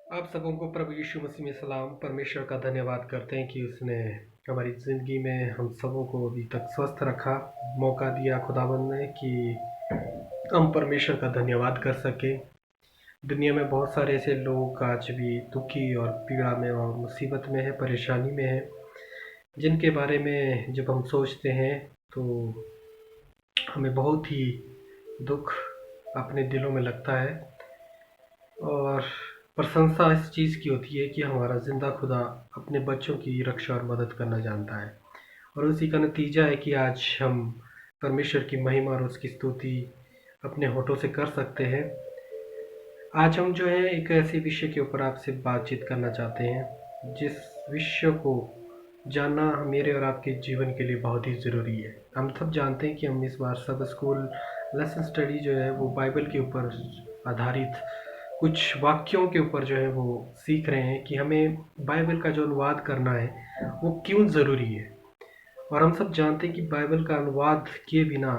आप सबों को प्रभु यीशु मसीह में सलाम। परमेश्वर का धन्यवाद करते हैं कि उसने हमारी ज़िंदगी में हम सबों को अभी तक स्वस्थ रखा, मौका दिया खुदावंद ने कि हम परमेश्वर का धन्यवाद कर सकें। दुनिया में बहुत सारे ऐसे लोग आज भी दुखी और पीड़ा में और मुसीबत में है, परेशानी में है, जिनके बारे में जब हम सोचते हैं तो हमें बहुत ही दुख अपने दिलों में लगता है। और प्रशंसा इस चीज़ की होती है कि हमारा ज़िंदा खुदा अपने बच्चों की रक्षा और मदद करना जानता है, और उसी का नतीजा है कि आज हम परमेश्वर की महिमा और उसकी स्तुति अपने होठों से कर सकते हैं। आज हम जो है एक ऐसे विषय के ऊपर आपसे बातचीत करना चाहते हैं जिस विषय को जानना मेरे और आपके जीवन के लिए बहुत ही ज़रूरी है। हम सब जानते हैं कि हम इस बार सब स्कूल लेसन स्टडी जो है वो बाइबल के ऊपर आधारित कुछ वाक्यों के ऊपर जो है वो सीख रहे हैं कि हमें बाइबल का जो अनुवाद करना है वो क्यों ज़रूरी है। और हम सब जानते हैं कि बाइबल का अनुवाद किए बिना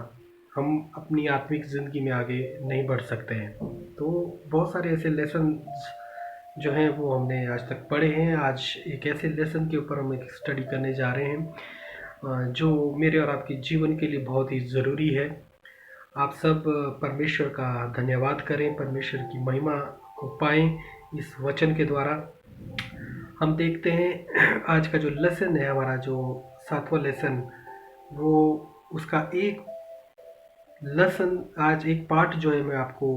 हम अपनी आत्मिक ज़िंदगी में आगे नहीं बढ़ सकते हैं। तो बहुत सारे ऐसे लेसन जो हैं वो हमने आज तक पढ़े हैं। आज एक ऐसे लेसन के ऊपर हम एक स्टडी करने जा रहे हैं जो मेरे और आपके जीवन के लिए बहुत ही ज़रूरी है। आप सब परमेश्वर का धन्यवाद करें, परमेश्वर की महिमा को पाएं इस वचन के द्वारा। हम देखते हैं आज का जो लेसन है, हमारा जो 7वां लेसन, वो उसका एक लेसन आज एक पार्ट जो है मैं आपको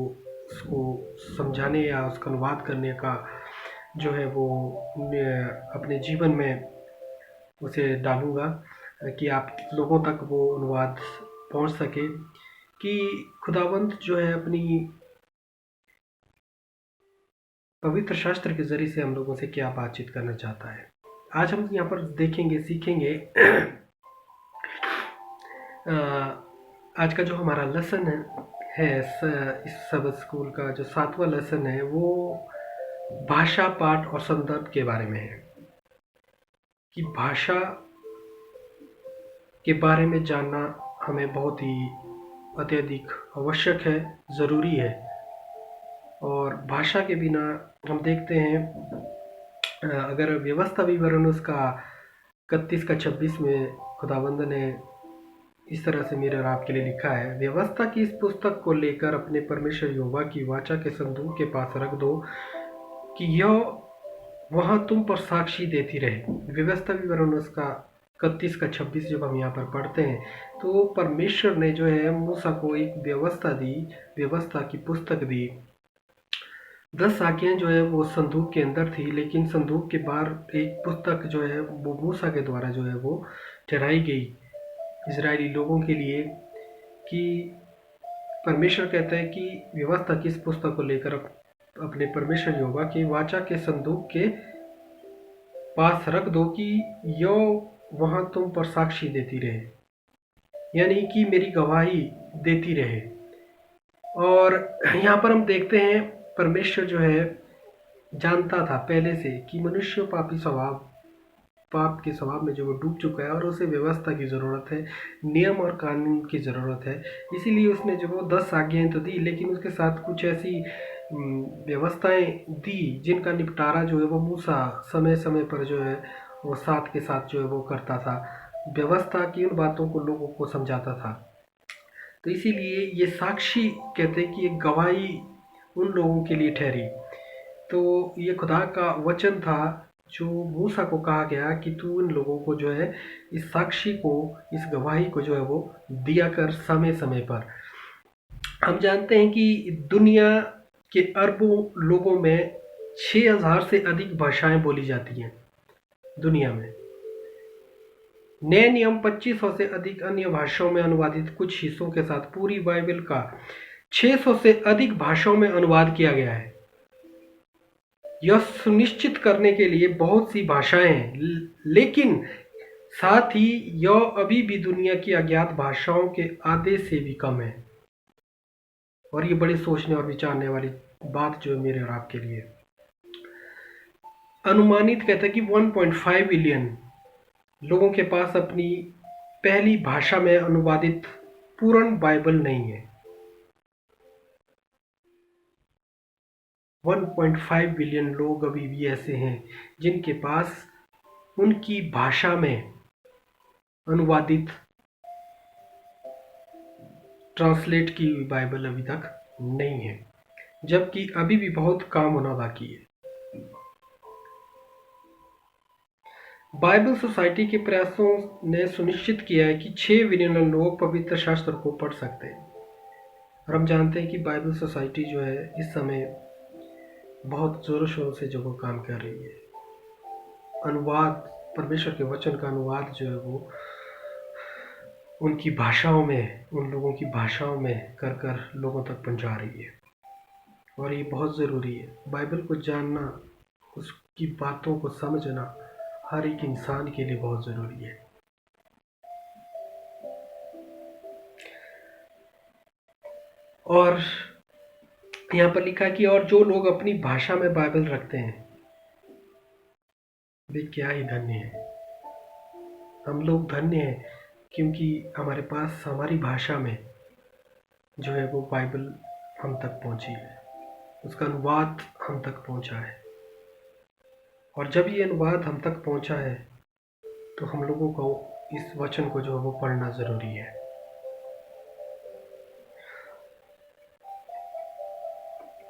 उसको समझाने या उसका अनुवाद करने का जो है वो अपने जीवन में उसे डालूँगा कि आप लोगों तक वो अनुवाद पहुंच सके कि खुदावंत जो है अपनी पवित्र शास्त्र के ज़रिए से हम लोगों से क्या बातचीत करना चाहता है। आज हम यहाँ पर देखेंगे, सीखेंगे आज का जो हमारा लेसन है इस सब स्कूल का जो 7वां लेसन है वो भाषा, पाठ और संदर्भ के बारे में है कि भाषा के बारे में जानना हमें बहुत ही अत्यधिक आवश्यक है, ज़रूरी है। और भाषा के बिना हम देखते हैं अगर व्यवस्था विवरण उसका 31 का 26 में खुदावंद ने इस तरह से मेरे और आपके लिए लिखा है, व्यवस्था की इस पुस्तक को लेकर अपने परमेश्वर यहोवा की वाचा के संदूक के पास रख दो कि यह वहाँ तुम पर साक्षी देती रहे। व्यवस्था विवरण उसका 31 का 26 जब हम यहाँ पर पढ़ते हैं तो परमेश्वर ने जो है मूसा को एक व्यवस्था दी, व्यवस्था की पुस्तक दी। 10 आज्ञाएं जो है वो संदूक के अंदर थी, लेकिन संदूक के बाहर एक पुस्तक जो है वो मूसा के द्वारा जो है वो ठहराई गई इजरायली लोगों के लिए कि परमेश्वर कहता है कि व्यवस्था की इस पुस्तक को लेकर अपने परमेश्वर यहोवा की वाचा के संदूक के पास रख दो कि यो वहाँ तुम पर साक्षी देती रहे, यानी कि मेरी गवाही देती रहे। और यहाँ पर हम देखते हैं परमेश्वर जो है जानता था पहले से कि मनुष्य पापी स्वभाव, पाप के स्वभाव में जो वो डूब चुका है और उसे व्यवस्था की ज़रूरत है, नियम और कानून की ज़रूरत है। इसीलिए उसने जो वो 10 आज्ञाएं तो दी, लेकिन उसके साथ कुछ ऐसी व्यवस्थाएं दी जिनका निपटारा जो है वो मूसा समय समय पर जो है वो साथ के साथ जो है वो करता था, व्यवस्था की उन बातों को लोगों को समझाता था। तो इसीलिए ये साक्षी कहते हैं कि एक गवाही उन लोगों के लिए ठहरी। तो ये खुदा का वचन था जो मूसा को कहा गया कि तू इन लोगों को जो है इस साक्षी को, इस गवाही को जो है वो दिया कर समय समय पर। हम जानते हैं कि दुनिया के अरबों लोगों में 6000 से अधिक भाषाएं बोली जाती हैं दुनिया में। नए नियम 2500 से अधिक अन्य भाषाओं में अनुवादित कुछ हिस्सों के साथ पूरी बाइबल का 600 से अधिक भाषाओं में अनुवाद किया गया है। यह सुनिश्चित करने के लिए बहुत सी भाषाएं हैं, लेकिन साथ ही यह अभी भी दुनिया की अज्ञात भाषाओं के आधे से भी कम है। और ये बड़े सोचने और विचारने वाली बात जो है मेरे और आपके लिए। अनुमानित कहता है कि 1.5 बिलियन लोगों के पास अपनी पहली भाषा में अनुवादित पूर्ण बाइबल नहीं है। 1.5 बिलियन लोग अभी भी ऐसे हैं जिनके पास उनकी भाषा में अनुवादित ट्रांसलेट की हुई बाइबल अभी तक नहीं है, जबकि अभी भी बहुत काम होना बाकी है। बाइबल सोसाइटी के प्रयासों ने सुनिश्चित किया है कि 6 बिलियन लोग पवित्र शास्त्र को पढ़ सकते हैं। और हम जानते हैं कि बाइबल सोसाइटी जो है इस समय बहुत ज़ोरों शोरों से जो वो काम कर रही है। अनुवाद, परमेश्वर के वचन का अनुवाद जो है वो उनकी भाषाओं में, उन लोगों की भाषाओं में कर कर लोगों तक पहुंचा रही है। और ये बहुत ज़रूरी है। बाइबल को जानना, उसकी बातों को समझना हर एक इंसान के लिए बहुत ज़रूरी है। और यहाँ पर लिखा है कि और जो लोग अपनी भाषा में बाइबल रखते हैं वे क्या ही धन्य हैं। हम लोग धन्य हैं क्योंकि हमारे पास हमारी भाषा में जो है वो बाइबल हम तक पहुंची है, उसका अनुवाद हम तक पहुंचा है। और जब ये अनुवाद हम तक पहुंचा है तो हम लोगों को इस वचन को जो है वो पढ़ना ज़रूरी है।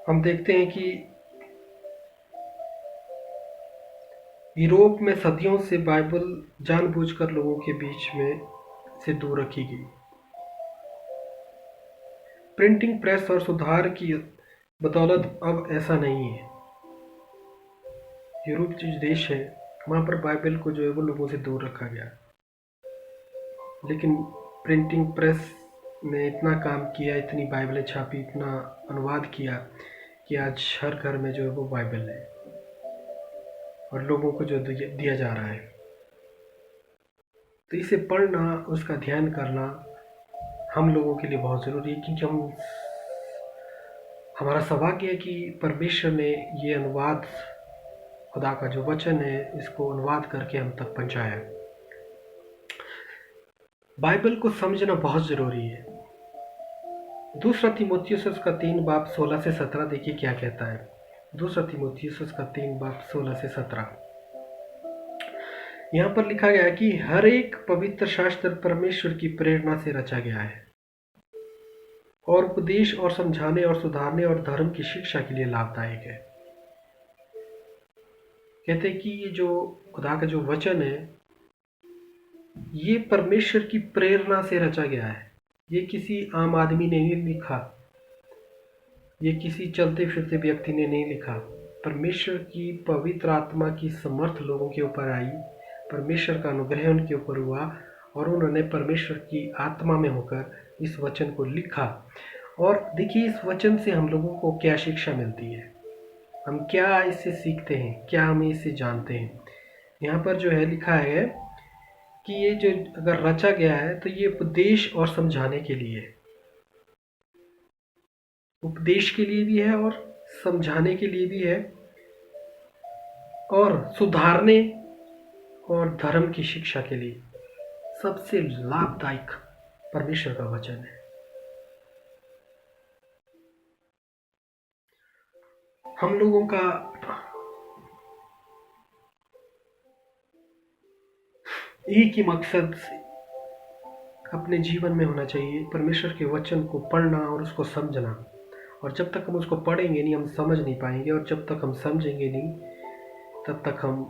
हम देखते हैं कि यूरोप में सदियों से बाइबल जानबूझकर लोगों के बीच में से दूर रखी गई। प्रिंटिंग प्रेस और सुधार की बदौलत अब ऐसा नहीं है। यूरोप जो देश है वहाँ पर बाइबल को जो है वो लोगों से दूर रखा गया, लेकिन प्रिंटिंग प्रेस ने इतना काम किया, इतनी बाइबलें छापी, इतना अनुवाद किया कि आज हर घर में जो है वो बाइबल है और लोगों को जो दिया जा रहा है। तो इसे पढ़ना, उसका ध्यान करना हम लोगों के लिए बहुत ज़रूरी है, क्योंकि हमारा सौभाग्य है कि परमेश्वर ने ये अनुवाद, खुदा का जो वचन है, इसको अनुवाद करके हम तक पहुँचाया है। बाइबल को समझना बहुत ज़रूरी है। दूसरा तीमुथियुस उसका 3 बाब 16 से 17 देखिए क्या कहता है। दूसरा तीमुथियुस उसका 3 बाब 16 से 17 यहाँ पर लिखा गया है कि हर एक पवित्र शास्त्र परमेश्वर की प्रेरणा से रचा गया है और उपदेश और समझाने और सुधारने और धर्म की शिक्षा के लिए लाभदायक है। कहते हैं कि ये जो खुदा का जो वचन है ये परमेश्वर की प्रेरणा से रचा गया है। ये किसी आम आदमी ने नहीं लिखा, ये किसी चलते फिरते व्यक्ति ने नहीं लिखा। परमेश्वर की पवित्र आत्मा की समर्थ लोगों के ऊपर आई, परमेश्वर का अनुग्रह उनके ऊपर हुआ और उन्होंने परमेश्वर की आत्मा में होकर इस वचन को लिखा। और देखिए इस वचन से हम लोगों को क्या शिक्षा मिलती है, हम क्या इससे सीखते हैं, क्या हम इससे जानते हैं। यहाँ पर जो है लिखा है कि ये जो अगर रचा गया है तो ये उपदेश और समझाने के लिए, उपदेश के लिए भी है और समझाने के लिए भी है और सुधारने और धर्म की शिक्षा के लिए सबसे लाभदायक परमेश्वर का वचन है। हम लोगों का एक ही मकसद अपने जीवन में होना चाहिए, परमेश्वर के वचन को पढ़ना और उसको समझना। और जब तक हम उसको पढ़ेंगे नहीं हम समझ नहीं पाएंगे, और जब तक हम समझेंगे नहीं तब तक हम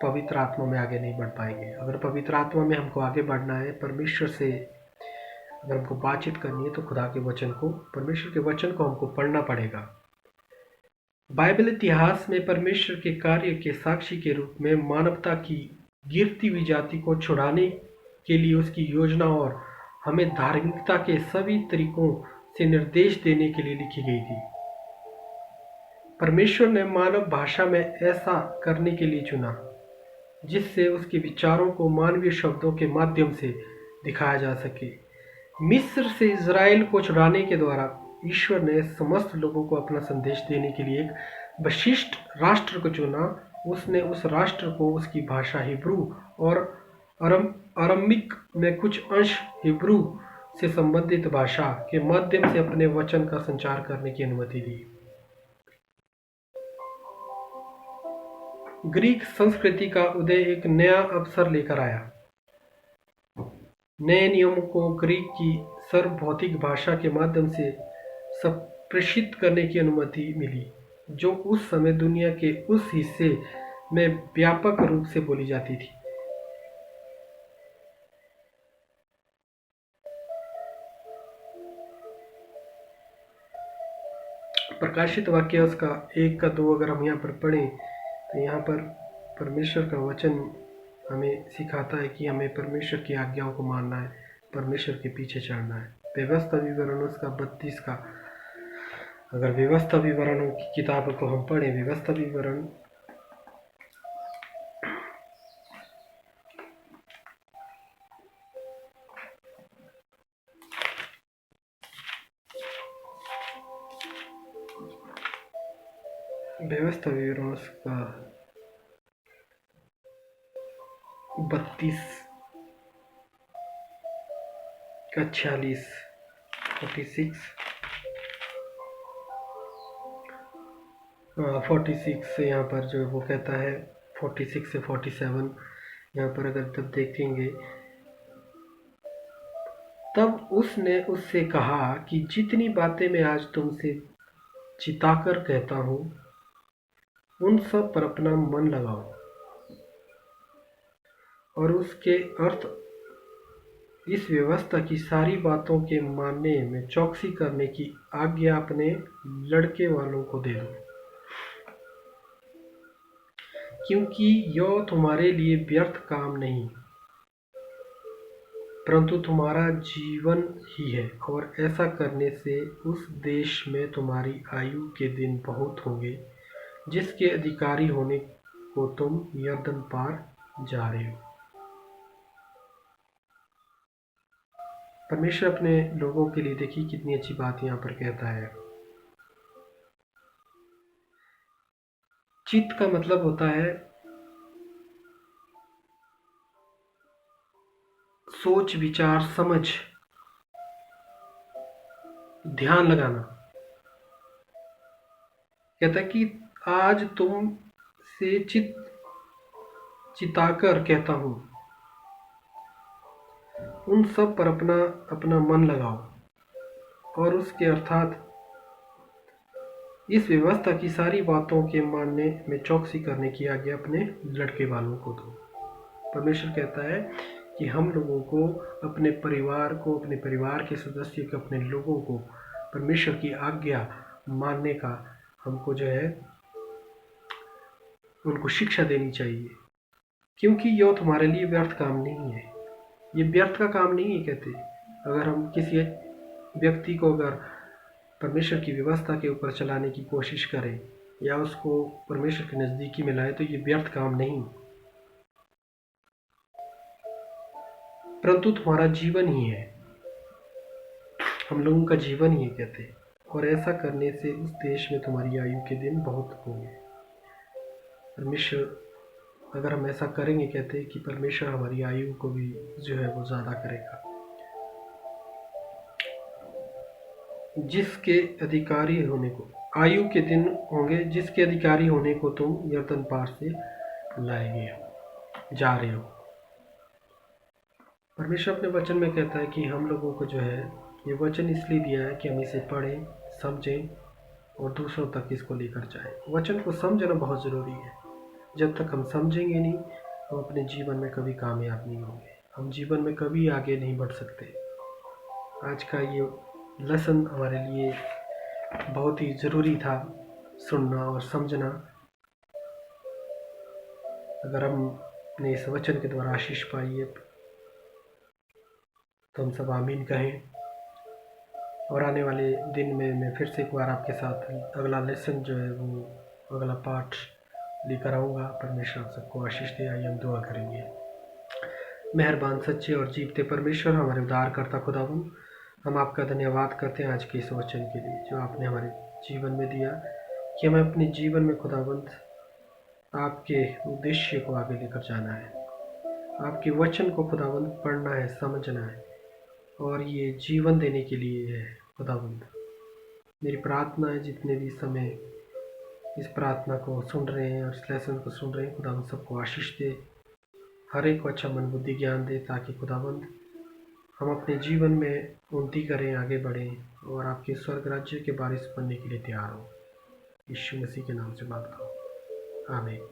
पवित्र आत्मा में आगे नहीं बढ़ पाएंगे। अगर पवित्र आत्मा में हमको आगे बढ़ना है, परमेश्वर से अगर हमको बातचीत करनी है, तो खुदा के वचन को, परमेश्वर के वचन को हमको पढ़ना पड़ेगा। बाइबल इतिहास में परमेश्वर के कार्य के साक्षी के रूप में मानवता की गिरती हुई जाति को छुड़ाने के लिए उसकी योजना और हमें धार्मिकता के सभी तरीकों से निर्देश देने के लिए लिखी गई थी। परमेश्वर ने मानव भाषा में ऐसा करने के लिए चुना जिससे उसके विचारों को मानवीय शब्दों के माध्यम से दिखाया जा सके। मिस्र से इज़राइल को छुड़ाने के द्वारा ईश्वर ने समस्त लोगों को अपना संदेश देने के लिए एक विशिष्ट राष्ट्र को चुना। उसने उस राष्ट्र को उसकी भाषा हिब्रू और अरमिक में कुछ अंश हिब्रू से संबंधित भाषा के माध्यम से अपने वचन का संचार करने की अनुमति दी। ग्रीक संस्कृति का उदय एक नया अवसर लेकर आया। नए नियमों को ग्रीक की सार्वभौमिक भाषा के माध्यम से संप्रेषित करने की अनुमति मिली, जो उस समय दुनिया के उस हिस्से में व्यापक रूप से बोली जाती थी। प्रकाशित वाक्य उसका 1 का 2 अगर हम यहाँ पर पढ़ें तो यहाँ पर परमेश्वर का वचन हमें सिखाता है कि हमें परमेश्वर की आज्ञाओं को मानना है, परमेश्वर के पीछे चढ़ना है। व्यवस्था विवरण उसका 32 का अगर व्यवस्था विवरणों की किताब को हम पढ़ें, व्यवस्था विवरण उसका 32 का 46 46 से यहाँ पर जो वो कहता है 46 से 47 यहाँ पर अगर तब देखेंगे, तब उसने उससे कहा कि जितनी बातें मैं आज तुमसे चिताकर कहता हूँ उन सब पर अपना मन लगाओ, और उसके अर्थ इस व्यवस्था की सारी बातों के मानने में चौकसी करने की आज्ञा अपने लड़के वालों को दे दो, क्योंकि यह तुम्हारे लिए व्यर्थ काम नहीं परंतु तुम्हारा जीवन ही है, और ऐसा करने से उस देश में तुम्हारी आयु के दिन बहुत होंगे जिसके अधिकारी होने को तुम यरदन पार जा रहे हो। परमेश्वर अपने लोगों के लिए देखिए कितनी अच्छी बात यहाँ पर कहता है। चित्त का मतलब होता है सोच, विचार, समझ, ध्यान लगाना। कहता है कि आज तुम से चिताकर कहता हूं उन सब पर अपना अपना मन लगाओ, और उसके अर्थात इस व्यवस्था की सारी बातों के मानने में चौकसी करने की आज्ञा अपने लड़के वालों को दो। परमेश्वर कहता है कि हम लोगों को, अपने परिवार को, अपने परिवार के सदस्य को, अपने लोगों को परमेश्वर की आज्ञा मानने का हमको जो है उनको शिक्षा देनी चाहिए, क्योंकि यह तुम्हारे लिए व्यर्थ काम नहीं है। ये व्यर्थ का काम नहीं है। कहते अगर हम किसी व्यक्ति को अगर परमेश्वर की व्यवस्था के ऊपर चलाने की कोशिश करें या उसको परमेश्वर के नज़दीकी में लाए तो ये व्यर्थ काम नहीं, परंतु तुम्हारा जीवन ही है, हम लोगों का जीवन ही है। कहते और ऐसा करने से उस देश में तुम्हारी आयु के दिन बहुत होंगे। परमेश्वर अगर हम ऐसा करेंगे, कहते कि परमेश्वर हमारी आयु को भी जो है वो ज़्यादा करेगा। जिसके अधिकारी होने को आयु के दिन होंगे, जिसके अधिकारी होने को तुम यरदन पार से लाए जा रहे हो। परमेश्वर अपने वचन में कहता है कि हम लोगों को जो है ये वचन इसलिए दिया है कि हम इसे पढ़ें, समझें और दूसरों तक इसको लेकर जाएं। वचन को समझना बहुत ज़रूरी है। जब तक हम समझेंगे नहीं, हम अपने जीवन में कभी कामयाब नहीं होंगे, हम जीवन में कभी आगे नहीं बढ़ सकते। आज का ये लेसन हमारे लिए बहुत ही ज़रूरी था सुनना और समझना। अगर हमने इस वचन के द्वारा आशीष पाई है तो हम सब आमीन कहें। और आने वाले दिन में मैं फिर से एक बार आपके साथ अगला लेसन जो है वो अगला पाठ लेकर आऊँगा। परमेश्वर आप सबको आशीष दे। आइए हम दुआ करेंगे। मेहरबान, सच्चे और जीवते परमेश्वर, हमारे उद्धारकर्ता खुदावंद, हम आपका धन्यवाद करते हैं आज के इस वचन के लिए जो आपने हमारे जीवन में दिया, कि हमें अपने जीवन में खुदावंद आपके उद्देश्य को आगे लेकर जाना है, आपके वचन को खुदावंद पढ़ना है, समझना है और ये जीवन देने के लिए है। खुदावंद मेरी प्रार्थना है जितने भी समय इस प्रार्थना को सुन रहे हैं और इस लेसन को सुन रहे हैं। खुदा हम सबको आशीष दे, हर एक को अच्छा मन बुद्धि ज्ञान दे, ताकि खुदाबंद हम अपने जीवन में उन्नति करें, आगे बढ़ें और आपके स्वर्ग राज्य के बारिश बनने के लिए तैयार हों। यीशु मसीह के नाम से मांगता हूँ, आमीन।